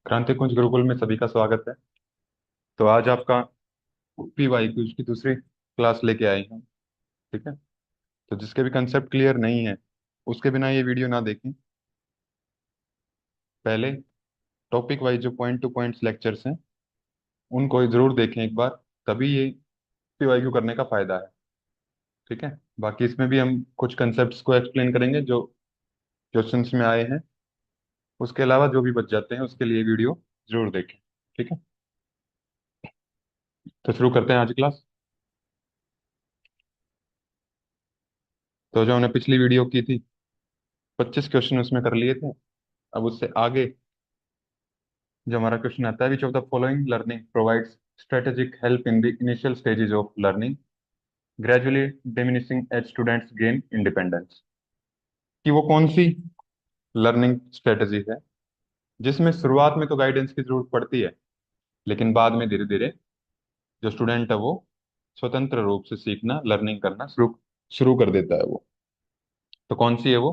क्रांति कुंज गुरुकुल में सभी का स्वागत है। तो आज आपका पीवाई क्यूज की दूसरी क्लास लेके आए हैं। ठीक है। तो जिसके भी कंसेप्ट क्लियर नहीं है उसके बिना ये वीडियो ना देखें। पहले टॉपिक वाइज जो पॉइंट टू पॉइंट्स लेक्चर्स हैं उनको जरूर देखें एक बार, तभी ये पीवाई क्यू करने का फायदा है। ठीक है। बाकी इसमें भी हम कुछ कंसेप्ट्स को एक्सप्लेन करेंगे जो क्वेश्चंस में आए हैं। उसके अलावा जो भी बच जाते हैं उसके लिए वीडियो जरूर देखें। ठीक है। तो शुरू करते हैं आज क्लास। तो जो हमने पिछली वीडियो की थी 25 क्वेश्चन उसमें कर लिए थे। अब उससे आगे जो हमारा क्वेश्चन आता है, which of the following learning provides strategic help in the initial stages of learning, gradually diminishing as students gain independence. कि वो कौन सी लर्निंग स्ट्रेटेजी है जिसमें शुरुआत में तो गाइडेंस की जरूरत पड़ती है, लेकिन बाद में धीरे धीरे जो स्टूडेंट है वो स्वतंत्र रूप से सीखना लर्निंग करना शुरू शुरू कर देता है वो। तो कौन सी है वो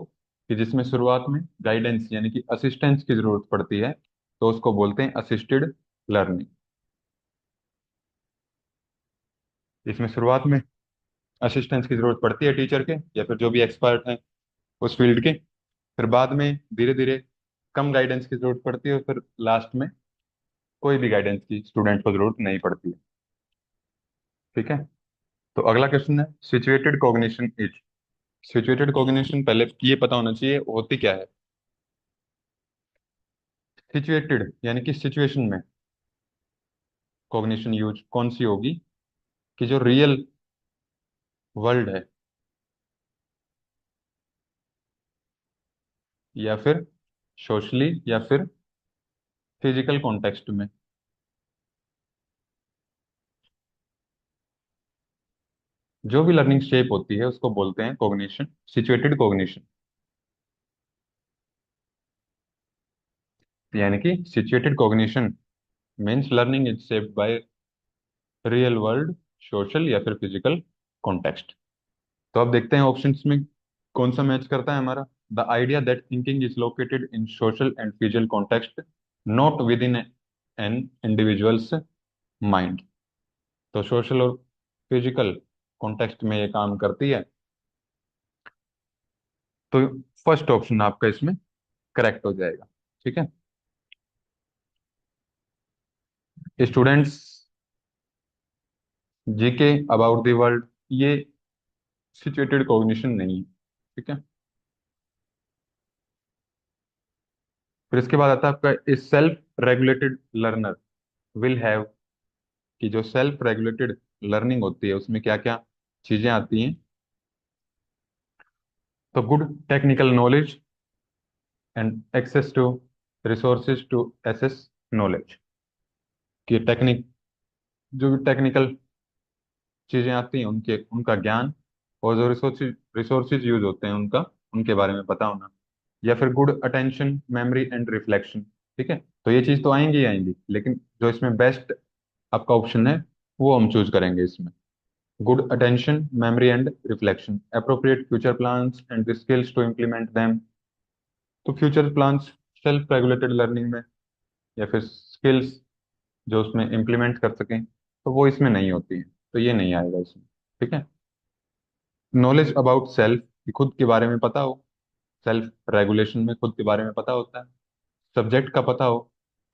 कि जिसमें शुरुआत में गाइडेंस यानी कि असिस्टेंस की जरूरत पड़ती है, तो उसको बोलते हैं असिस्टेड लर्निंग। इसमें शुरुआत में असिस्टेंस की जरूरत पड़ती है टीचर के या फिर जो भी एक्सपर्ट हैं उस फील्ड के। फिर बाद में धीरे धीरे कम गाइडेंस की जरूरत पड़ती है और फिर लास्ट में कोई भी गाइडेंस की स्टूडेंट को जरूरत नहीं पड़ती है। ठीक है। तो अगला क्वेश्चन है situated cognition is. Situated cognition पहले ये पता होना चाहिए होती क्या है। सिचुएटेड यानी कि सिचुएशन में कॉग्निशन यूज कौन सी होगी कि जो रियल वर्ल्ड है या फिर सोशली या फिर फिजिकल कॉन्टेक्स्ट में। जो भी लर्निंग शेप होती है उसको बोलते हैं कॉग्निशन, सिचुएटेड कॉग्निशन। यानी कि situated cognition means learning is shaped by real world, social या फिर फिजिकल कॉन्टेक्स्ट। तो अब देखते हैं ऑप्शंस में कौन सा मैच करता है हमारा। The idea that thinking is located in social and physical context, not with in an individuals mind. तो सोशल और फिजिकल कॉन्टेक्स्ट में ये काम करती है। तो फर्स्ट ऑप्शन आपका इसमें करेक्ट हो जाएगा। ठीक है। Students GK about the world, ये सिचुएटेड कॉग्निशन नहीं है। ठीक है। फिर इसके बाद आता है आपका इस self regulated learner will have. कि जो सेल्फ रेगुलेटेड लर्निंग होती है उसमें क्या क्या चीजें आती हैं। तो good technical knowledge and access to resources to assess knowledge. कि टेक्निक जो भी टेक्निकल चीजें आती हैं उनके उनका ज्ञान, और जो रिसोर्सेज रिसोर्सेज यूज होते हैं उनका उनके बारे में पता होना। या फिर good attention memory and reflection. ठीक है। तो ये चीज तो आएंगी ही आएंगी, लेकिन जो इसमें बेस्ट आपका ऑप्शन है वो हम चूज करेंगे इसमें। Good attention memory and reflection, appropriate future plans and the skills to implement them. तो future plans self regulated learning में या फिर स्किल्स जो उसमें इम्प्लीमेंट कर सकें तो वो इसमें नहीं होती है, तो ये नहीं आएगा इसमें। ठीक है। नॉलेज अबाउट सेल्फ, खुद के बारे में पता हो। सेल्फ रेगुलेशन में खुद के बारे में पता होता है। सब्जेक्ट का पता हो,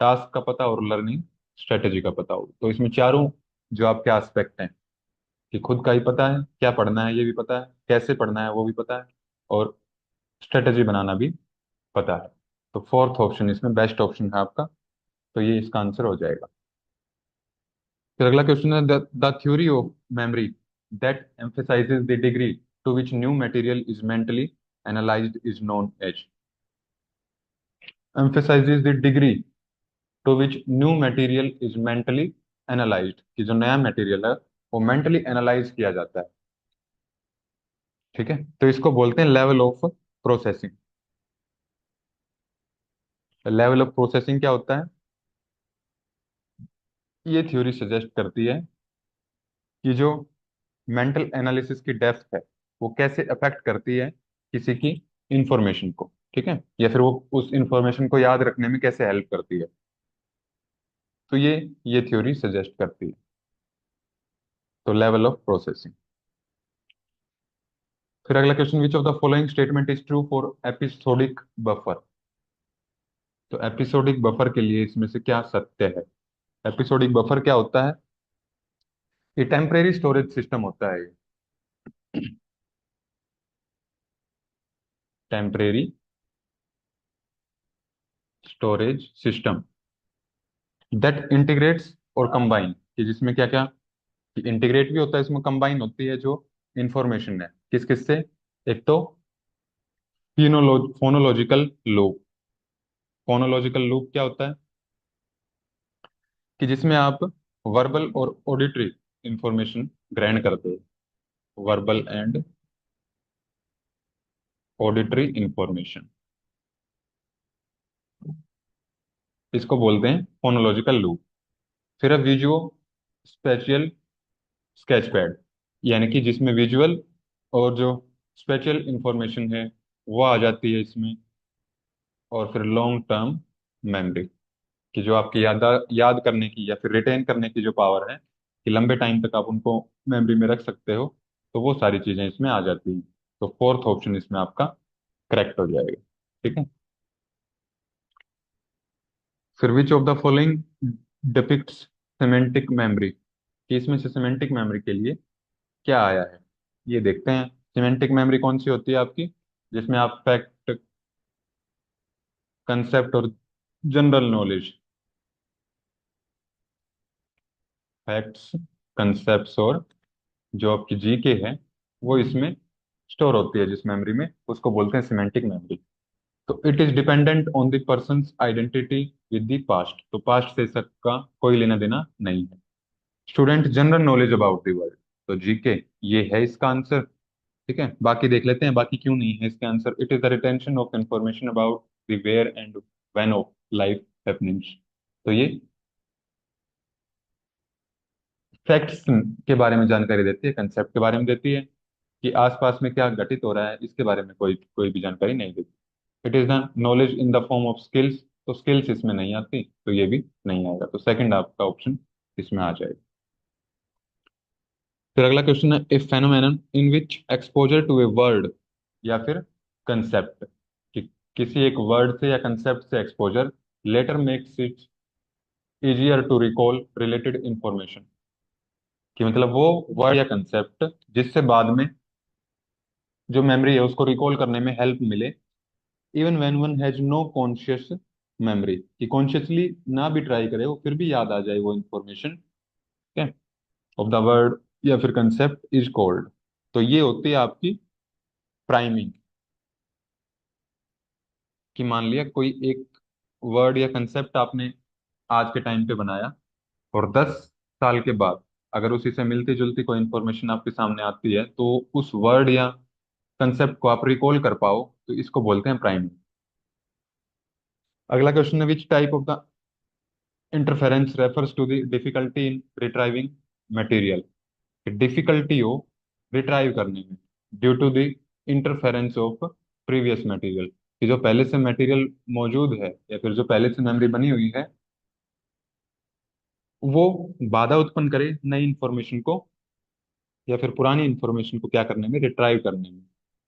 टास्क का पता और लर्निंग स्ट्रेटेजी का पता हो। तो इसमें चारों जो आपके एस्पेक्ट हैं कि खुद का ही पता है, क्या पढ़ना है ये भी पता है, कैसे पढ़ना है वो भी पता है, और स्ट्रेटेजी बनाना भी पता है। तो फोर्थ ऑप्शन इसमें बेस्ट ऑप्शन है आपका, तो ये इसका आंसर हो जाएगा। फिर अगला क्वेश्चन है the theory of memory that emphasises the degree to which new material is mentally analysed is known as. Emphasises the degree to which new material is mentally analysed, कि जो नया मटेरियल है वो मेंटली एनालाइज किया जाता है। ठीक है। तो इसको बोलते हैं level of processing. Level of processing क्या होता है? ये थ्योरी सजेस्ट करती है कि जो मेंटल एनालिसिस की डेप्थ है वो कैसे अफेक्ट करती है किसी की इंफॉर्मेशन को। ठीक है। या फिर वो उस इंफॉर्मेशन को याद रखने में कैसे हेल्प करती है। तो ये थ्योरी सजेस्ट करती है। तो लेवल ऑफ प्रोसेसिंग। फिर अगला question, which of the following statement is true for episodic buffer. तो एपिसोडिक बफर के लिए इसमें से क्या सत्य है? एपिसोडिक बफर क्या होता है? ये टेम्परेरी स्टोरेज सिस्टम होता है। Temporary storage system that integrates और कंबाइन, कि जिसमें क्या क्या इंटीग्रेट भी होता है, इसमें कंबाइन होती है जो इंफॉर्मेशन है किस किस से। एक तो फोनोलॉजिकल लूप। फोनोलॉजिकल लूप क्या होता है? कि जिसमें आप वर्बल और ऑडिटरी इंफॉर्मेशन ग्रहण करते हो। वर्बल एंड ऑडिटरी इंफॉर्मेशन, इसको बोलते हैं फोनोलॉजिकल लूप। फिर विजुओ स्पेशियल स्केच पैड, यानी कि जिसमें विजुअल और जो स्पेशल इंफॉर्मेशन है वो आ जाती है इसमें। और फिर लॉन्ग टर्म मेमोरी, कि जो आपकी याद करने की या फिर रिटेन करने की जो पावर है, कि लंबे टाइम तक आप उनको मेमोरी में रख सकते हो, तो वो सारी चीजें इसमें आ जाती हैं। तो फोर्थ ऑप्शन इसमें आपका करेक्ट हो जाएगा। ठीक है। फिर विच of the following depicts semantic memory, कि इसमें से सिमेंटिक मेमोरी के लिए क्या आया है, ये देखते हैं। सिमेंटिक मेमोरी कौन सी होती है आपकी? जिसमें आप फैक्ट, कंसेप्ट और जनरल नॉलेज, फैक्ट्स, कंसेप्ट्स और जो आपकी जीके है, वो इसमें स्टोर होती है जिस मेमोरी में, उसको बोलते हैं सिमेंटिक मेमोरी। तो it is dependent on the persons identity with the past, तो पास्ट से इसका कोई लेना देना नहीं है। Student general knowledge about the world, तो जीके ये है इसका आंसर। ठीक है, बाकी देख लेते हैं बाकी क्यों नहीं है इसके answer. It is the retention of information about the where and when of life happenings, तो ये फैक्ट्स के बारे में जानकारी देती है, कंसेप्ट के बारे में देती है, कि आसपास में क्या घटित हो रहा है इसके बारे में कोई कोई भी जानकारी नहीं देती। It is the knowledge in the form of skills, तो स्किल्स इसमें नहीं आती, तो ये भी नहीं आएगा। तो सेकंड आपका ऑप्शन इसमें आ जाएगा। फिर अगला क्वेश्चन है, a phenomenon in which exposure to a word या फिर कंसेप्ट, कि किसी एक वर्ड से या कंसेप्ट से exposure later makes it easier to recall related information, कि मतलब वो वर्ड या कंसेप्ट जिससे बाद में जो मेमोरी है उसको रिकॉल करने में हेल्प मिले, even when one has no conscious memory, कि कॉन्शियसली ना भी ट्राई करे वो फिर भी याद आ जाए वो इंफॉर्मेशन। ठीक है, ऑफ द वर्ड या फिर कंसेप्ट इज कॉल्ड, तो ये होती है आपकी प्राइमिंग। कि मान लिया कोई एक वर्ड या कंसेप्ट आपने आज के टाइम पे बनाया, और 10 साल के बाद अगर उसी से मिलती जुलती कोई इंफॉर्मेशन आपके सामने आती है, तो उस वर्ड या कंसेप्ट को आप रिकॉल कर पाओ, तो इसको बोलते हैं प्राइमिंग। अगला क्वेश्चन है, which type of the interference refers to the difficulty in retrieving material, difficulty हो रिट्राइव करने में due to the interference of previous material, कि जो पहले से मटेरियल मौजूद है या फिर जो पहले से मेमोरी बनी हुई है, वो बाधा उत्पन्न करे नई इंफॉर्मेशन को या फिर पुरानी इंफॉर्मेशन को क्या करने में, रिट्राइव करने में,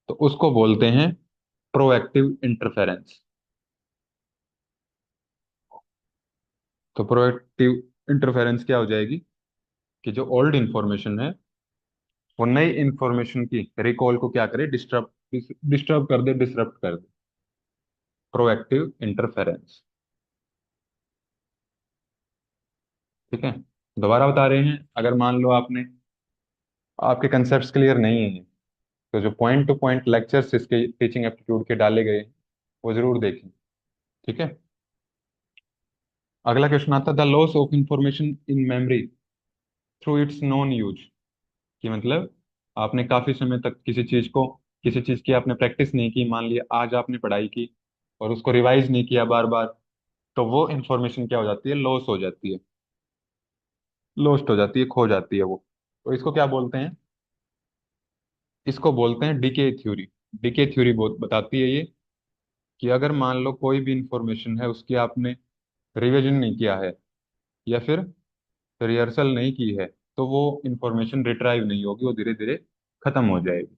तो उसको बोलते हैं प्रोएक्टिव इंटरफेरेंस। तो प्रोएक्टिव इंटरफेरेंस क्या हो जाएगी? कि जो ओल्ड इंफॉर्मेशन है वो नई इंफॉर्मेशन की रिकॉल को क्या करे, डिस्टर्ब डिस्टर्ब कर दे, डिसरप्ट कर दे। Proactive interference. ठीक है, दोबारा बता रहे हैं, अगर मान लो आपने, आपके कंसेप्ट क्लियर नहीं है, तो जो पॉइंट टू पॉइंट लेक्चर्स इसके टीचिंग एप्टीट्यूड के डाले गए वो जरूर देखें। ठीक है। अगला क्वेश्चन आता है, the loss of information in memory through it's non use, कि मतलब आपने काफी समय तक किसी चीज की आपने प्रैक्टिस नहीं की, मान लिया आज आपने पढ़ाई की और उसको रिवाइज नहीं किया बार बार, तो वो इंफॉर्मेशन क्या हो जाती है, लॉस हो जाती है, लॉस्ट हो जाती है, खो जाती है वो। तो इसको क्या बोलते हैं? इसको बोलते हैं डीके थ्योरी। डीके थ्योरी बताती है ये, कि अगर मान लो कोई भी इंफॉर्मेशन है उसकी आपने रिवीजन नहीं किया है, या फिर रिहर्सल नहीं की है तो वो इंफॉर्मेशन रिट्राइव नहीं होगी, वो धीरे धीरे खत्म हो जाएगी।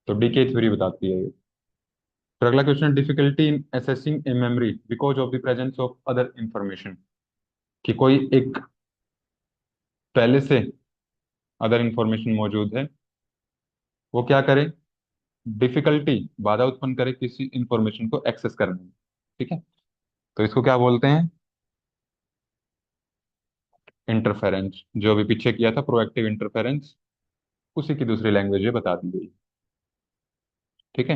तो डीके थ्योरी बताती है ये। फिर अगला question, difficulty in assessing a memory because of the presence of other information. कि कोई एक पहले से अदर इंफॉर्मेशन मौजूद है, वो क्या करे, डिफिकल्टी, बाधा उत्पन्न करे किसी इंफॉर्मेशन को एक्सेस करने में। ठीक है, तो इसको क्या बोलते हैं, इंटरफेरेंस। जो अभी पीछे किया था प्रोएक्टिव इंटरफेरेंस, उसी की दूसरी लैंग्वेज में बता दी गई। ठीक है,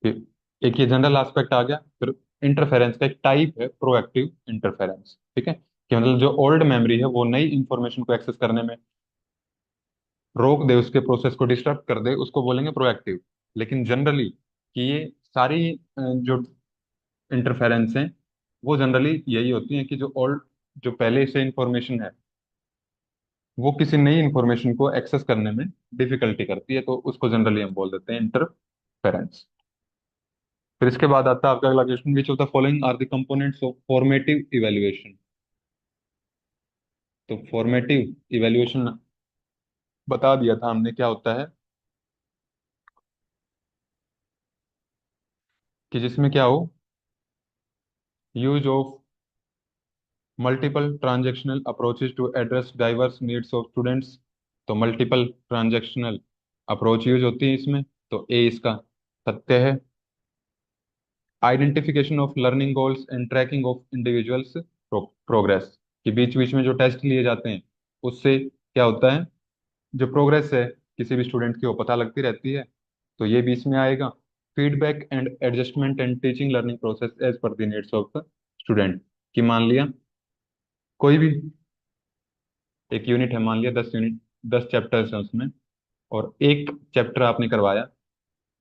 फिर एक ये जनरल एस्पेक्ट आ गया। फिर इंटरफेरेंस का एक टाइप है प्रोएक्टिव इंटरफेरेंस। ठीक है, कि मतलब जो ओल्ड मेमोरी है वो नई इंफॉर्मेशन को एक्सेस करने में रोक दे, उसके प्रोसेस को डिस्टर्ब कर दे, उसको बोलेंगे प्रोएक्टिव। लेकिन जनरली कि ये सारी जो इंटरफेरेंस हैं वो जनरली यही होती हैं कि जो ओल्ड, जो पहले से इंफॉर्मेशन है वो किसी नई इंफॉर्मेशन को एक्सेस करने में डिफिकल्टी करती है, तो उसको जनरली हम बोल देते हैं इंटरफेरेंस। फिर इसके बाद आता है आपका अगला question, which of the following are the components of formative evaluation. तो फॉर्मेटिव इवैल्यूएशन बता दिया था हमने क्या होता है, कि जिसमें क्या हो, use of multiple transactional approaches to address diverse needs of students. तो मल्टीपल ट्रांजेक्शनल अप्रोच यूज होती है इसमें, तो ए इसका सत्य है। Identification of learning goals and tracking of individuals progress, कि बीच बीच में जो टेस्ट लिए जाते हैं उससे क्या होता है, जो प्रोग्रेस है किसी भी स्टूडेंट की वो पता लगती रहती है, तो ये भी इसमें आएगा। Feedback and adjustment and teaching learning process as per the needs of the student. कि मान लिया कोई भी एक यूनिट है, मान लिया 10 यूनिट, 10 चैप्टर्स हैं उसमें, और एक चैप्टर आपने करवाया,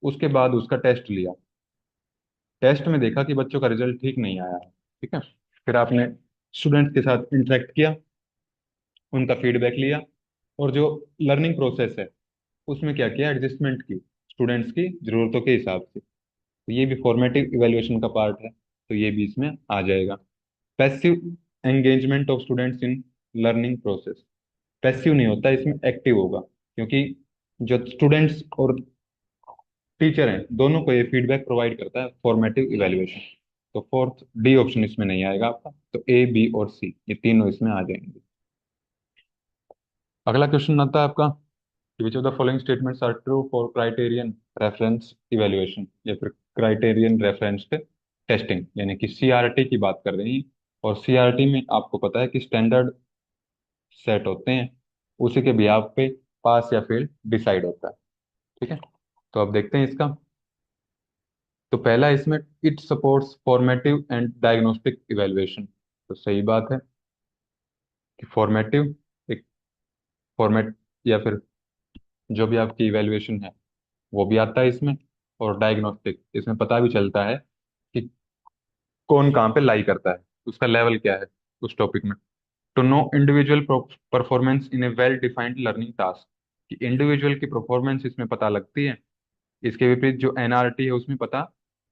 उसके बाद उसका टेस्ट लिया, टेस्ट में देखा कि बच्चों का रिजल्ट ठीक नहीं आया है। ठीक है, फिर आपने स्टूडेंट्स के साथ इंटरेक्ट किया, उनका फीडबैक लिया, और जो लर्निंग प्रोसेस है उसमें क्या किया, एडजस्टमेंट की स्टूडेंट्स की जरूरतों के हिसाब से। तो ये भी फॉर्मेटिव इवैल्यूएशन का पार्ट है, तो ये भी इसमें आ जाएगा। Passive engagement of students in learning process, passive नहीं होता, इसमें एक्टिव होगा, क्योंकि जो स्टूडेंट्स और टीचर हैं दोनों को ये फीडबैक प्रोवाइड करता है फॉर्मेटिव इवैल्यूएशन। तो फोर्थ डी ऑप्शन इसमें नहीं आएगा आपका, तो ए बी और सी ये तीनों इसमें आ जाएंगे। अगला क्वेश्चन आता है आपका, which of the following statements are true for criterion reference evaluation, या फिर क्राइटेरियन रेफरेंस्ड टेस्टिंग, यानी कि सीआरटी की बात कर रही हैं। और सीआरटी में आपको पता है कि स्टैंडर्ड सेट होते हैं, उसी के बिहाफ पे पास या फेल डिसाइड होता है। ठीक है, तो अब देखते हैं इसका। तो पहला इसमें, it supports formative and diagnostic evaluation. तो सही बात है कि फॉर्मेटिव एक फॉर्मेट, या फिर जो भी आपकी इवैल्यूएशन है वो भी आता है इसमें। और डायग्नोस्टिक, इसमें पता भी चलता है कि कौन कहाँ पे लाई करता है, उसका लेवल क्या है उस टॉपिक में। To know individual performance in a well defined learning task, कि इंडिविजुअल की परफॉर्मेंस इसमें पता लगती है, इसके विपरीत जो एनआरटी है उसमें पता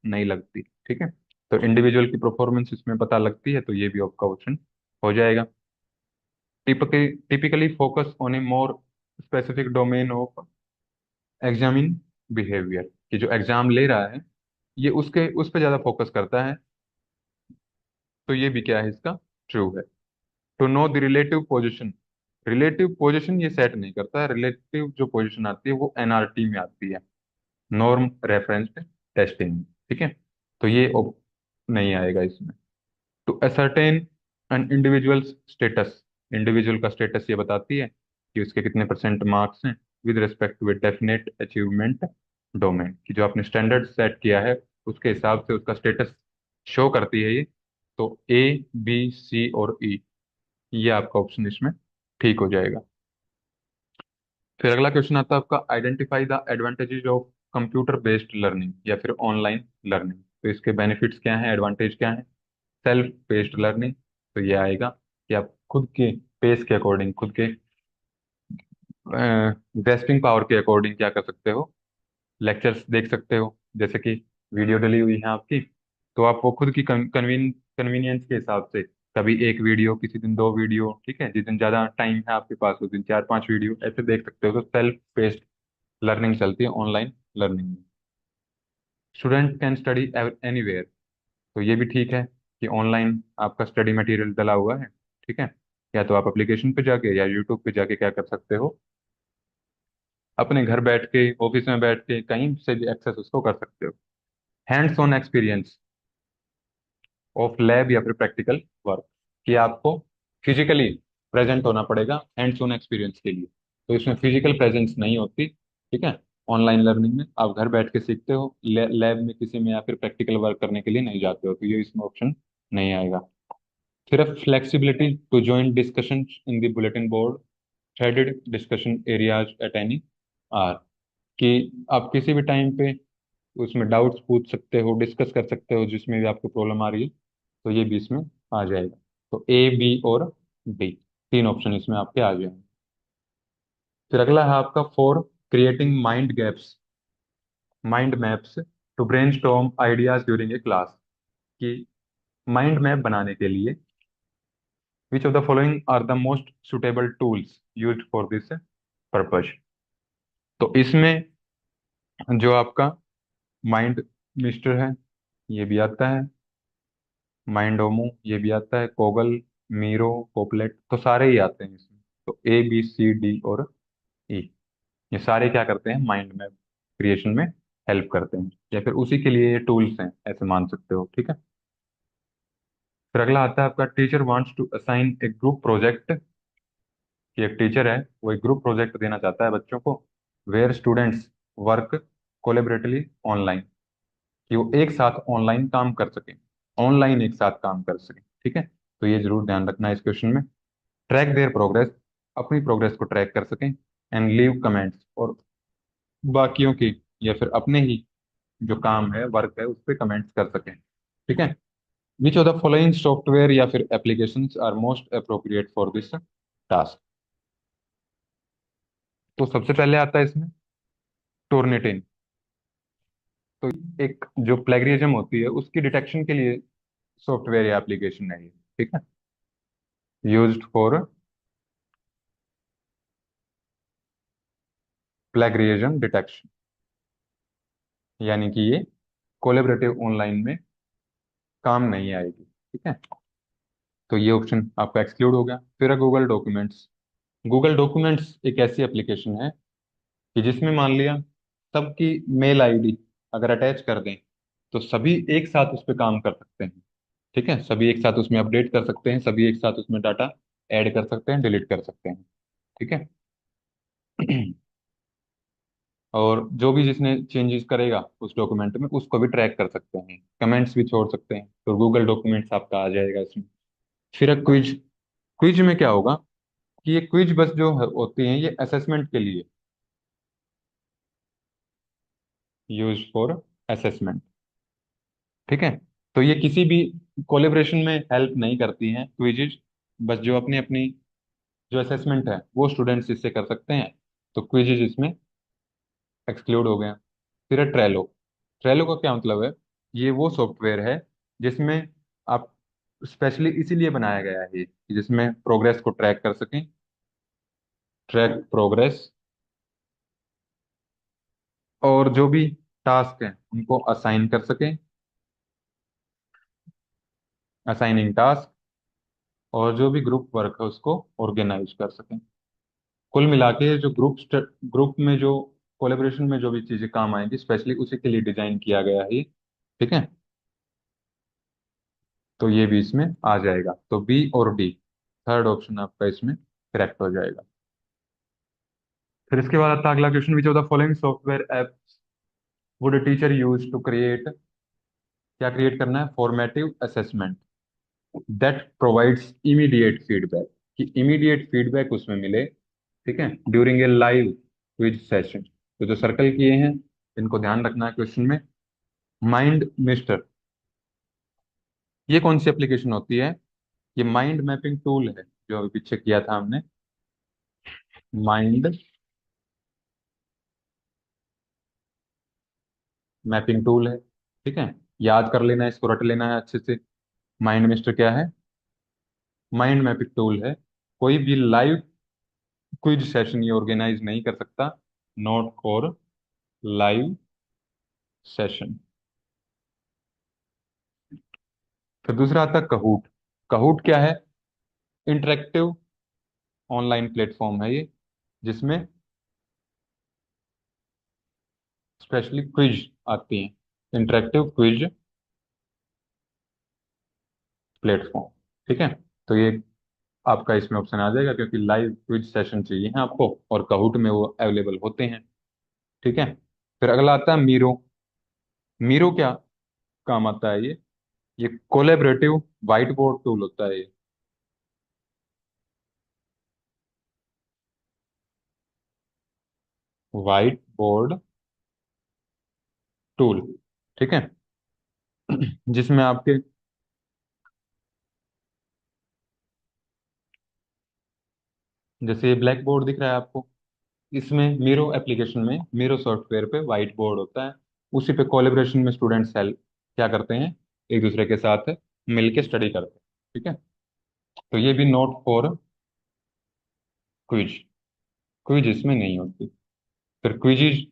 नहीं लगती। ठीक है, तो इंडिविजुअल की परफॉर्मेंस इसमें पता लगती है, तो ये भी आपका ऑप्शन हो जाएगा। Typically focus on A more specific domain of examine behaviour, कि जो एग्जाम ले रहा है ये उसके उस पर ज्यादा फोकस करता है, तो ये भी क्या है इसका, ट्रू है। To know the relative position, relative position ये सेट नहीं करता है, रिलेटिव जो पोजिशन आती है वो एनआरटी में आती है, नॉर्म रेफरेंस्ड टेस्टिंग। ठीक है, तो ये नहीं आएगा इसमें। To ascertain an individual status, individual का स्टेटस ये बताती है कि उसके कितने परसेंट मार्क्स हैं with respect to a definite achievement domain, कि जो आपने स्टैंडर्ड सेट किया है उसके हिसाब से उसका स्टेटस शो करती है ये। तो ए बी सी और ई, ये आपका ऑप्शन इसमें ठीक हो जाएगा। फिर अगला क्वेश्चन आता है आपका, identify the advantages of computer based learning या फिर ऑनलाइन लर्निंग। तो इसके बेनिफिट्स क्या हैं, एडवांटेज क्या हैं। सेल्फ पेस्ड लर्निंग, तो ये आएगा कि आप खुद के पेस के अकॉर्डिंग, खुद के ग्रेस्पिंग पावर के अकॉर्डिंग क्या कर सकते हो, लेक्चर्स देख सकते हो, जैसे कि वीडियो डली हुई है आपकी, तो आप वो खुद की कन्वीनियंस के हिसाब से कभी एक वीडियो, किसी दिन दो वीडियो, ठीक है। जिस दिन ज़्यादा टाइम है आपके पास उस दिन चार पांच वीडियो ऐसे देख सकते हो। तो सेल्फ पेस्ड लर्निंग चलती है ऑनलाइन लर्निंग में। स्टूडेंट कैन स्टडी एनीवेयर, तो ये भी ठीक है कि ऑनलाइन आपका स्टडी मटेरियल डला हुआ है, ठीक है। या तो आप एप्लीकेशन पे जाके या यूट्यूब पे जाके क्या कर सकते हो, अपने घर बैठ के, ऑफिस में बैठ के, कहीं से भी एक्सेस उसको कर सकते हो। Hands on experience of lab या फिर प्रैक्टिकल वर्क, कि आपको फिजिकली प्रेजेंट होना पड़ेगा हैंड्स ऑन एक्सपीरियंस के लिए। तो इसमें फिजिकल प्रेजेंस नहीं होती, ठीक है। ऑनलाइन लर्निंग में आप घर बैठ के सीखते हो, लैब में किसी में या फिर प्रैक्टिकल वर्क करने के लिए नहीं जाते हो, तो ये इसमें ऑप्शन नहीं आएगा। सिर्फ flexibility to join discussion in the bulletin board, threaded discussion areas at any hour, कि आप किसी भी टाइम पे उसमें डाउट्स पूछ सकते हो, डिस्कस कर सकते हो, जिसमें भी आपको प्रॉब्लम आ रही है। तो ये भी इसमें आ जाएगा। तो ए, बी और डी, तीन ऑप्शन इसमें आपके आ जाएंगे। फिर अगला है आपका four, creating mind gaps, mind maps to brainstorm ideas during a class, कि माइंड मैप बनाने के लिए which of the following are the most suitable tools used for this purpose. तो इसमें जो आपका माइंड मिस्टर है ये भी आता है, माइंडोमो ये भी आता है, कोगल, मीरो, पोपलेट, तो सारे ही आते हैं इसमें। तो ए बी सी डी और ई, ये सारे क्या करते हैं, माइंड मैप क्रिएशन में हेल्प करते हैं, या फिर उसी के लिए ये टूल्स हैं ऐसे मान सकते हो, ठीक है। फिर अगला आता है आपका teacher wants to assign a group project, कि एक टीचर है वो एक ग्रुप प्रोजेक्ट देना चाहता है बच्चों को, where students work collaboratively online, कि वो एक साथ ऑनलाइन काम कर सकें, ऑनलाइन एक साथ काम कर सकें, ठीक है। तो ये जरूर ध्यान रखना है इस क्वेश्चन में। ट्रैक देयर प्रोग्रेस, अपनी प्रोग्रेस को ट्रैक कर सकें, एंड लीव कमेंट्स, और बाकियों की या फिर अपने ही जो काम है, वर्क है, उस पर कमेंट्स कर सकें, ठीक है। Which of the following software या फिर applications are most appropriate for this task. तो सबसे पहले आता है इसमें टोर्निटिन। तो एक जो प्लेगरिज्म होती है उसकी डिटेक्शन के लिए सॉफ्टवेयर या एप्लीकेशन है ये, ठीक है, यूज्ड फॉर प्लेगरिज्म डिटेक्शन, यानी कि ये कोलेबरेटिव ऑनलाइन में काम नहीं आएगी, ठीक है। तो ये ऑप्शन आपका एक्सक्लूड हो गया। फिर है गूगल डॉक्यूमेंट्स। गूगल डॉक्यूमेंट्स एक ऐसी एप्लीकेशन है कि जिसमें मान लिया सबकी मेल आईडी अगर अटैच कर दें तो सभी एक साथ उस पर काम कर सकते हैं, ठीक है। सभी एक साथ उसमें अपडेट कर सकते हैं, सभी एक साथ उसमें डाटा ऐड कर सकते हैं, डिलीट कर सकते हैं, ठीक है। और जो भी जिसने चेंजेस करेगा उस डॉक्यूमेंट में उसको भी ट्रैक कर सकते हैं, कमेंट्स भी छोड़ सकते हैं। तो गूगल डॉक्यूमेंट्स आपका आ जाएगा इसमें। फिर एक क्विज। क्विज में क्या होगा कि ये क्विज बस जो होती हैं ये असेसमेंट के लिए, यूज फॉर असेसमेंट, ठीक है। तो ये किसी भी कोलेब्रेशन में हेल्प नहीं करती हैं क्विजेज, बस जो अपनी अपनी जो असेसमेंट है वो स्टूडेंट्स इससे कर सकते हैं। तो क्विजेज इसमें एक्सक्लूड हो गए। फिर है ट्रेलो। ट्रेलो का क्या मतलब है, ये वो सॉफ्टवेयर है जिसमें आप, स्पेशली इसीलिए बनाया गया है ये कि जिसमें प्रोग्रेस को ट्रैक कर सकें, ट्रैक प्रोग्रेस, और जो भी टास्क हैं उनको असाइन कर सकें, असाइनिंग टास्क, और जो भी ग्रुप वर्क है उसको ऑर्गेनाइज कर सकें। कुल मिला के जो ग्रुप में जो कोलेब्रेशन में जो भी चीजें काम आएंगी स्पेशली उसी के लिए डिजाइन किया गया है ये, ठीक है। तो ये भी इसमें आ जाएगा। तो बी और डी, थर्ड ऑप्शन आपका इसमें करेक्ट हो जाएगा। फिर इसके बाद आता है अगला question, which of the following software apps would teacher use to create, क्या क्रिएट करना है, formative assessment that provides immediate feedback, कि इमीडिएट फीडबैक उसमें मिले, ठीक है, during a live quiz session. तो जो सर्कल किए हैं इनको ध्यान रखना है क्वेश्चन में। माइंड मिस्टर, ये कौन सी एप्लीकेशन होती है, ये माइंड मैपिंग टूल है जो अभी पीछे किया था हमने, माइंड मैपिंग टूल है, ठीक है। याद कर लेना है, इसको रट लेना है अच्छे से। माइंड मिस्टर क्या है, माइंड मैपिंग टूल है, कोई भी लाइव क्विज सेशन ये ऑर्गेनाइज नहीं कर सकता, नॉट फॉर लाइव सेशन। फिर दूसरा आता है कहूट। कहूट क्या है? इंटरेक्टिव ऑनलाइन प्लेटफॉर्म है ये, जिसमें स्पेशली क्विज आती हैं, इंटरेक्टिव क्विज प्लेटफॉर्म। ठीक है, तो ये आपका इसमें ऑप्शन आ जाएगा, क्योंकि लाइव क्विज सेशन चाहिए है आपको और कहूट में वो अवेलेबल होते हैं। ठीक है, फिर अगला आता है मीरो। मीरो क्या काम आता है? ये कोलेबरेटिव व्हाइट बोर्ड टूल होता है ये। व्हाइट बोर्ड टूल, ठीक है, जिसमें आपके जैसे ये ब्लैक बोर्ड दिख रहा है आपको, इसमें मीरो एप्लीकेशन में, मीरो सॉफ्टवेयर पे व्हाइट बोर्ड होता है। उसी पे कोलेब्रेशन में स्टूडेंट्स हेल्प क्या करते हैं, एक दूसरे के साथ मिलके स्टडी करते हैं। ठीक है, तो ये भी नोट फॉर क्विज, क्विज इसमें नहीं होती। फिर क्विजिज,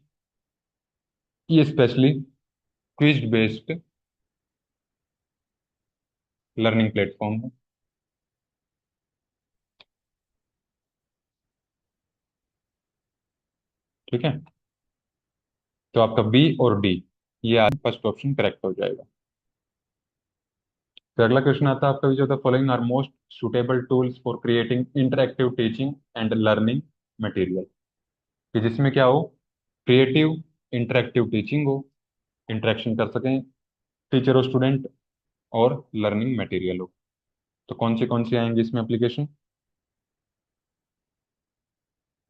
ये specially quiz based learning platform है। ठीक है, तो आपका बी और डी, ये आज फर्स्ट ऑप्शन करेक्ट हो जाएगा। तो अगला क्वेश्चन आता है आपका, which of the following are most suitable tools for creating interactive teaching and learning material. कि जिसमें क्या हो, क्रिएटिव इंटरेक्टिव टीचिंग हो, इंटरेक्शन कर सकें टीचर और स्टूडेंट, और लर्निंग मटेरियल हो। तो कौन सी आएंगी इसमें एप्लीकेशन?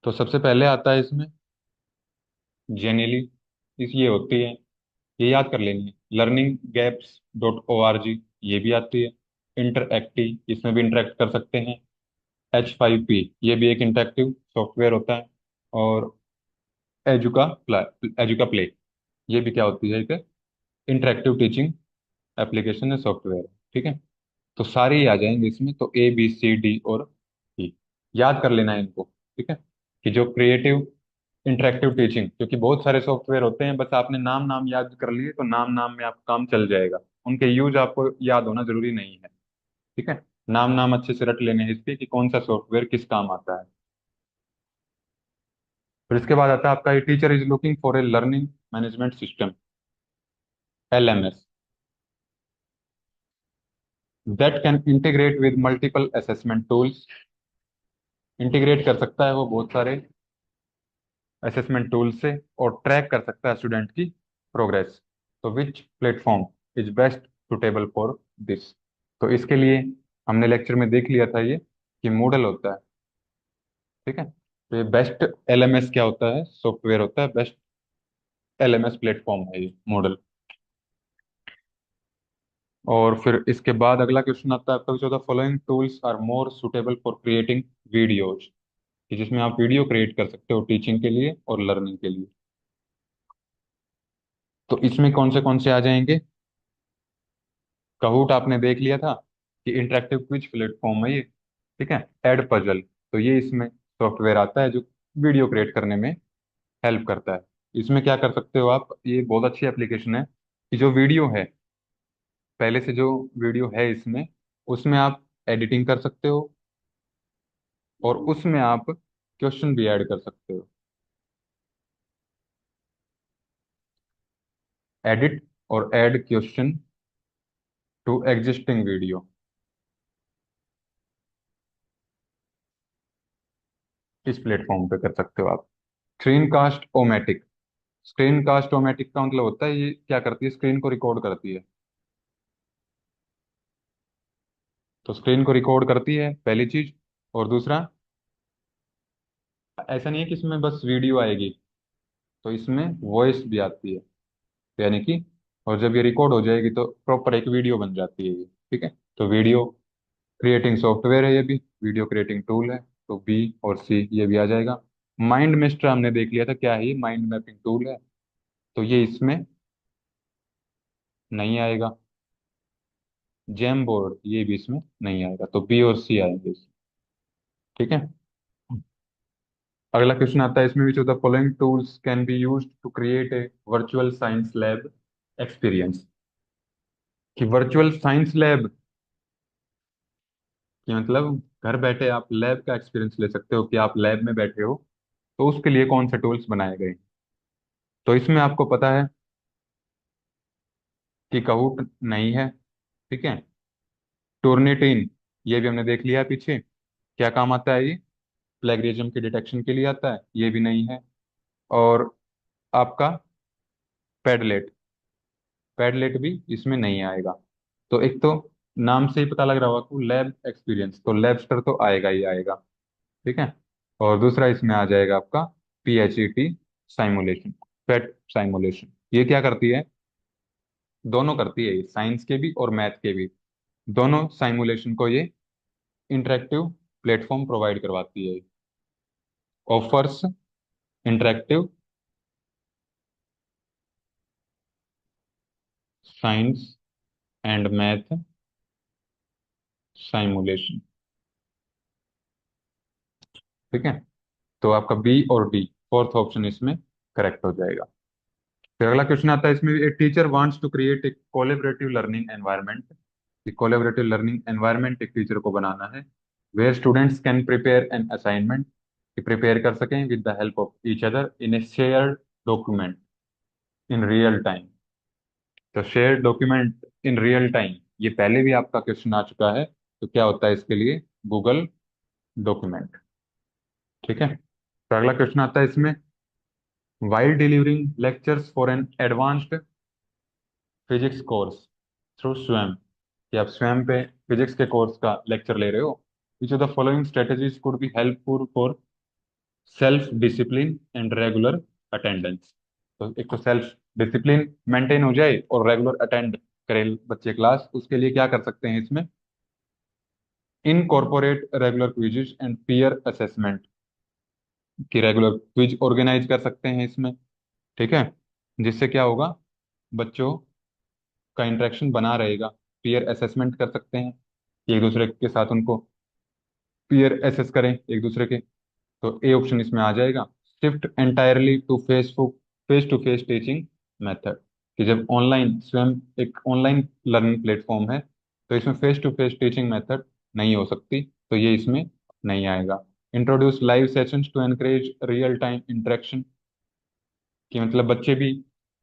तो सबसे पहले आता है इसमें जेनेली, इस ये होती है, ये याद कर लेनी है, लर्निंग गैप्स .org, ये भी आती है। इंटरएक्टिव, इसमें भी इंटरेक्ट कर सकते हैं। H5P, ये भी एक इंटरेक्टिव सॉफ्टवेयर होता है। और एजुका एजुका प्ले, ये भी क्या होती है, एक इंटरेक्टिव टीचिंग एप्लीकेशन है, सॉफ्टवेयर। ठीक है, तो सारे ही आ जाएंगे इसमें, तो A B C D और E, याद कर लेना है इनको। ठीक है, कि जो क्रिएटिव इंटरेक्टिव टीचिंग, क्योंकि बहुत सारे सॉफ्टवेयर होते हैं, बस आपने नाम नाम याद कर लिए तो नाम नाम में आपका काम चल जाएगा, उनके यूज आपको याद होना जरूरी नहीं है। ठीक है, नाम नाम अच्छे से रट लेने हैं इसके, कि कौन सा सॉफ्टवेयर किस काम आता है। फिर इसके बाद आता है आपका, teacher is looking for a learning management system, LMS, that can integrate with multiple assessment tools. Integrate कर सकता है वो बहुत सारे असेसमेंट टूल से, और ट्रैक कर सकता है स्टूडेंट की प्रोग्रेस। तो which platform is best suitable for this? तो इसके लिए हमने लेक्चर में देख लिया था ये, कि मूडल होता है। ठीक है, तो ये बेस्ट LMS क्या होता है, सॉफ्टवेयर होता है, बेस्ट LMS प्लेटफॉर्म है ये मॉडल। और फिर इसके बाद अगला क्वेश्चन आता है आपका, which of the following tools are more suitable for creating videos? कि जिसमें आप वीडियो क्रिएट कर सकते हो टीचिंग के लिए और लर्निंग के लिए। तो इसमें कौन से आ जाएंगे? कहूट आपने देख लिया था, कि इंटरेक्टिव क्विज प्लेटफॉर्म है ये। ठीक है, एड पजल, तो ये इसमें सॉफ्टवेयर आता है जो वीडियो क्रिएट करने में हेल्प करता है। इसमें क्या कर सकते हो आप, ये बहुत अच्छी एप्लीकेशन है, कि जो वीडियो है, पहले से जो वीडियो है इसमें, उसमें आप एडिटिंग कर सकते हो, और उसमें आप क्वेश्चन भी ऐड कर सकते हो। एडिट और add question to existing video, इस प्लेटफॉर्म पे कर सकते हो आप। Screencast-O-Matic, Screencast-O-Matic का मतलब होता है, ये क्या करती है, स्क्रीन को रिकॉर्ड करती है। तो स्क्रीन को रिकॉर्ड करती है पहली चीज, और दूसरा, ऐसा नहीं है कि इसमें बस वीडियो आएगी, तो इसमें वॉइस भी आती है, तो यानी कि, और जब ये रिकॉर्ड हो जाएगी तो प्रॉपर एक वीडियो बन जाती है ये। ठीक है, तो वीडियो क्रिएटिंग सॉफ्टवेयर है ये भी, वीडियो क्रिएटिंग टूल है, तो B और C ये भी आ जाएगा। माइंड मिस्टर हमने देख लिया था, क्या है ये, माइंड मैपिंग टूल है, तो ये इसमें नहीं आएगा। जेम बोर्ड ये भी इसमें नहीं आएगा, तो बी और सी आएंगे इसमें। ठीक है। अगला क्वेश्चन आता है इसमें, which of the following tools can be used to create a virtual science lab experience. कि वर्चुअल साइंस लैब कि मतलब घर बैठे आप लैब का एक्सपीरियंस ले सकते हो, कि आप लैब में बैठे हो, तो उसके लिए कौन से टूल्स बनाए गए। तो इसमें आपको पता है कि काहूट नहीं है। ठीक है। टोर्निटिन ये भी हमने देख लिया पीछे, क्या काम आता है ये, प्लेगरिज्म के डिटेक्शन के लिए आता है, ये भी नहीं है। और आपका पैडलेट, पैडलेट भी इसमें नहीं आएगा। तो एक तो नाम से ही पता लग रहा होगा कि लैब एक्सपीरियंस, तो लैबस्टर तो आएगा ही आएगा। ठीक है। और दूसरा इसमें आ जाएगा आपका PHET साइमुलेशन, पेट साइमुलेशन। ये क्या करती है, दोनों करती है, साइंस के भी और मैथ के भी, दोनों साइमुलेशन को ये इंटरेक्टिव प्लेटफॉर्म प्रोवाइड करवाती है। Offers interactive science and math simulation. ठीक है। तो आपका बी और डी, फोर्थ ऑप्शन इसमें करेक्ट हो जाएगा। फिर अगला क्वेश्चन आता है इसमें, a teacher wants to create a collaborative learning environment. Collaborative learning environment एक टीचर को बनाना है, where students can prepare an assignment, कि प्रिपेयर कर सकें with the help of each other in a shared document in real time. तो shared document in real time, ये पहले भी आपका क्वेश्चन आ चुका है, तो क्या होता है इसके लिए, गूगल डॉक्यूमेंट। ठीक है। तो अगला क्वेश्चन आता है इसमें, while delivering lectures for an advanced physics course through स्वयं, कि आप स्वयं पे फिजिक्स के कोर्स का लेक्चर ले रहे हो, विच of the following strategies could be helpful for self discipline and regular attendance. तो एक तो सेल्फ डिसिप्लिन मेंटेन हो जाए और रेगुलर अटेंड करे बच्चे क्लास, उसके लिए क्या कर सकते हैं इसमें, incorporate regular quizzes and peer assessment, की रेगुलर क्विज ऑर्गेनाइज कर सकते हैं इसमें। ठीक है। जिससे क्या होगा, बच्चों का इंटरेक्शन बना रहेगा। पीयर असेसमेंट कर सकते हैं, कि एक दूसरे के साथ उनको पीयर असेस करें एक दूसरे के। तो ए ऑप्शन इसमें आ जाएगा। Shift entirely to face to face teaching method, कि जब ऑनलाइन स्वयं एक ऑनलाइन लर्निंग प्लेटफॉर्म है, तो इसमें face to face teaching method नहीं हो सकती, तो ये इसमें नहीं आएगा। Introduce live sessions to encourage real time interaction, कि मतलब बच्चे भी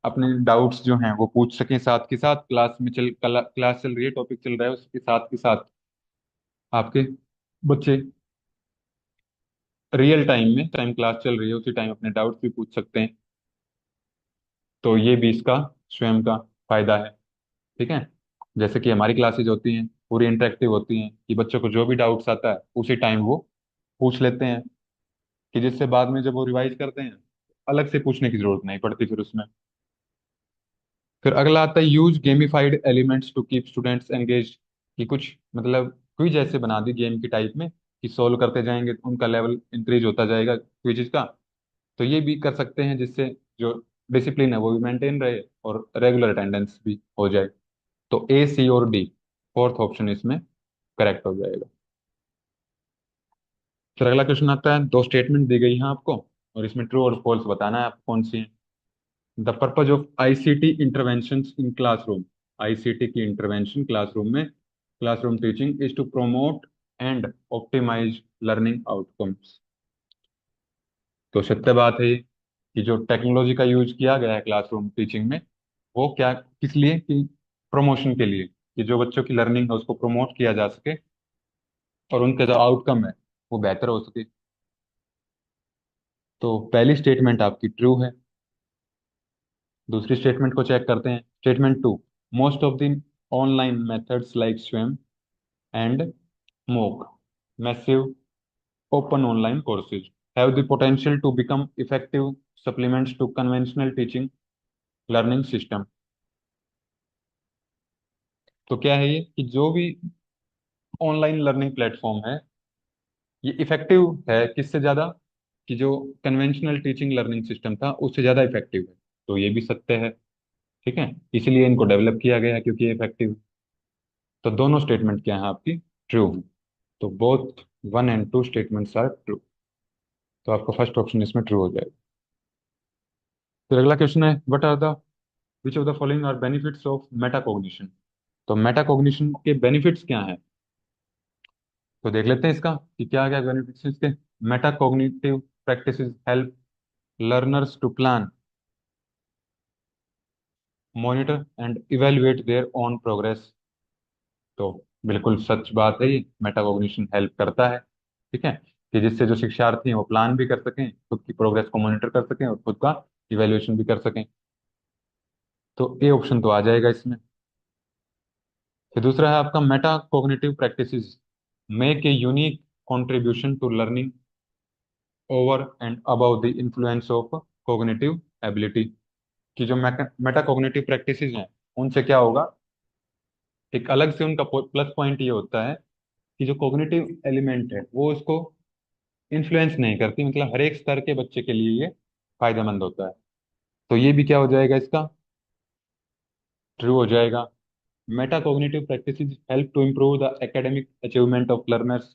अपने डाउट्स जो हैं वो पूछ सकें, साथ के साथ क्लास में क्लास चल रही है, टॉपिक चल रहा है, उसके साथ के साथ आपके बच्चे रियल टाइम में, टाइम क्लास चल रही है उसी टाइम अपने डाउट्स भी पूछ सकते हैं। तो ये भी इसका स्वयं का फायदा है। ठीक है। जैसे कि हमारी क्लासेज होती हैं पूरी इंटरेक्टिव होती हैं, कि बच्चों को जो भी डाउट्स आता है उसी टाइम वो पूछ लेते हैं, कि जिससे बाद में जब वो रिवाइज करते हैं अलग से पूछने की जरूरत नहीं पड़ती फिर उसमें। फिर अगला आता है, use gamified elements to keep students engage, कि कुछ मतलब क्विज ऐसे बना दी गेम की टाइप में, कि सोल्व करते जाएंगे तो उनका लेवल इंक्रीज होता जाएगा क्विज का। तो ये भी कर सकते हैं, जिससे जो डिसिप्लिन है वो भी मेंटेन रहे और रेगुलर अटेंडेंस भी हो जाए। तो ए, सी और डी, फोर्थ ऑप्शन इसमें करेक्ट हो जाएगा। फिर अगला क्वेश्चन आता है, दो स्टेटमेंट दी गई हैं आपको, और इसमें ट्रू और फॉल्स बताना है आपको कौन सी है। The purpose of ICT intervention in classroom, ICT की इंटरवेंशन क्लासरूम में, classroom teaching is to promote and optimise learning outcomes. तो सत्य बात है कि जो टेक्नोलॉजी का यूज किया गया है क्लासरूम टीचिंग में, वो क्या किस लिए, कि प्रमोशन के लिए, कि जो बच्चों की लर्निंग है उसको प्रमोट किया जा सके और उनका जो आउटकम है वो बेहतर हो सके। तो पहली स्टेटमेंट आपकी ट्रू है। दूसरी स्टेटमेंट को चेक करते हैं, statement two, most of the online methods like Swayam and MOOC, massive open online courses, have the potential to become effective supplements to conventional teaching learning system। तो क्या है ये, कि जो भी ऑनलाइन लर्निंग प्लेटफॉर्म है ये इफेक्टिव है किससे ज्यादा, कि जो कन्वेंशनल टीचिंग लर्निंग सिस्टम था उससे ज्यादा इफेक्टिव है। तो ये भी सत्य है। ठीक है। इसलिए इनको डेवलप किया गया है, क्योंकि ये इफेक्टिव। तो दोनों स्टेटमेंट क्या है आपकी, ट्रू है। तो both 1 and 2 statements are true. तो आपका फर्स्ट ऑप्शन इसमें ट्रू हो जाएगा। फिर अगला क्वेश्चन है, what are the which of the following are benefits of metacognition. तो मेटाकॉग्निशन के बेनिफिट्स क्या हैं, तो देख लेते हैं इसका कि क्या क्या बेनिफिट्स हैं इसके। Metacognitive practices help learners to plan, monitor and evaluate their own progress. तो बिल्कुल सच बात है, ये मेटाकॉग्निशन हेल्प करता है, ठीक है, कि जिससे जो शिक्षार्थी हैं वो प्लान भी कर सकें, खुद की प्रोग्रेस को मॉनिटर कर सकें और खुद का इवेल्युएशन भी कर सकें। तो ए ऑप्शन तो आ जाएगा इसमें। फिर दूसरा है आपका, metacognitive practices make a unique contribution to learning over and above the influence of cognitive ability. की जो मेटा कॉग्निटिव प्रैक्टिसेस हैं उनसे क्या होगा, एक अलग से उनका प्लस पॉइंट ये होता है कि जो कॉग्निटिव एलिमेंट है वो उसको इन्फ्लुएंस नहीं करती, मतलब हर एक स्तर के बच्चे के लिए ये फायदेमंद होता है। तो ये भी क्या हो जाएगा इसका, ट्रू हो जाएगा। Metacognitive practices help to improve the academic achievement of learners.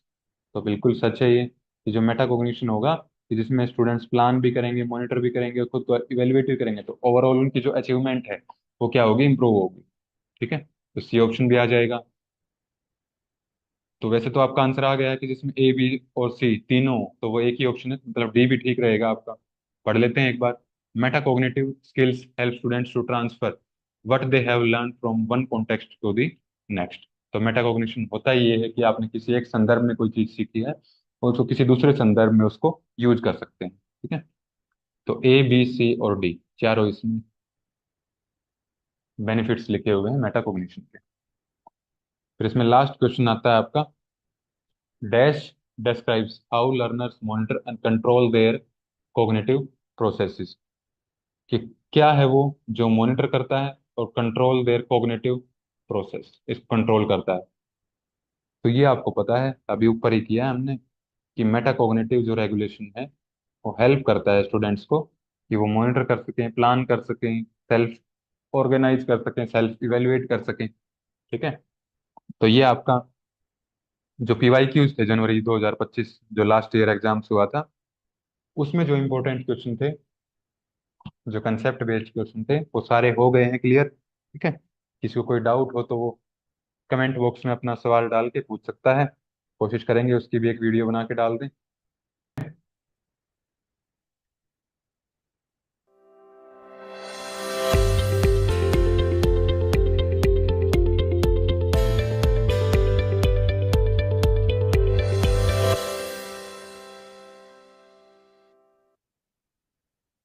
तो बिल्कुल सच है ये, कि जो मेटाकॉग्निशन होगा कि जिसमें स्टूडेंट्स प्लान भी करेंगे, मॉनिटर भी करेंगे और खुद को इवेल्युएट भी करेंगे, तो ओवरऑल उनकी जो अचीवमेंट है वो क्या होगी, इंप्रूव होगी। ठीक है, तो सी ऑप्शन भी आ जाएगा। तो वैसे तो आपका आंसर आ गया है कि जिसमें ए बी और सी तीनों, तो वो एक ही ऑप्शन है, मतलब डी भी ठीक रहेगा आपका। पढ़ लेते हैं एक बार। Metacognitive skills help students to transfer what they have learn from one context to the next. तो मेटाकॉग्निशन होता ही ये है कि आपने किसी एक संदर्भ में कोई चीज सीखी है और उसको किसी दूसरे संदर्भ में उसको यूज कर सकते हैं। ठीक है, तो ए बी सी और डी चारों इसमें बेनिफिट्स लिखे हुए हैं मेटाकॉग्निशन के। फिर इसमें लास्ट क्वेश्चन आता है आपका, dash describes how learners monitor and control their cognitive processes। कि क्या है वो जो मॉनिटर करता है और कंट्रोल देयर कॉग्निटिव प्रोसेस, इसको कंट्रोल करता है। तो ये आपको पता है, अभी ऊपर ही किया है हमने, कि मेटाकॉग्निटिव जो रेगुलेशन है वो हेल्प करता है स्टूडेंट्स को कि वो मॉनिटर कर सकें, प्लान कर सकें, सेल्फ ऑर्गेनाइज कर सकें, सेल्फ इवेलुएट कर सकें। ठीक है, तो ये आपका जो पीवाईक्यूज थे जनवरी 2025 जो लास्ट ईयर एग्जाम्स हुआ था, उसमें जो इंपॉर्टेंट क्वेश्चन थे, जो कंसेप्ट बेस्ड क्वेश्चन थे, वो सारे हो गए हैं क्लियर। ठीक है, किसी को कोई डाउट हो तो वो कमेंट बॉक्स में अपना सवाल डाल के पूछ सकता है, कोशिश करेंगे उसकी भी एक वीडियो बना के डाल दें।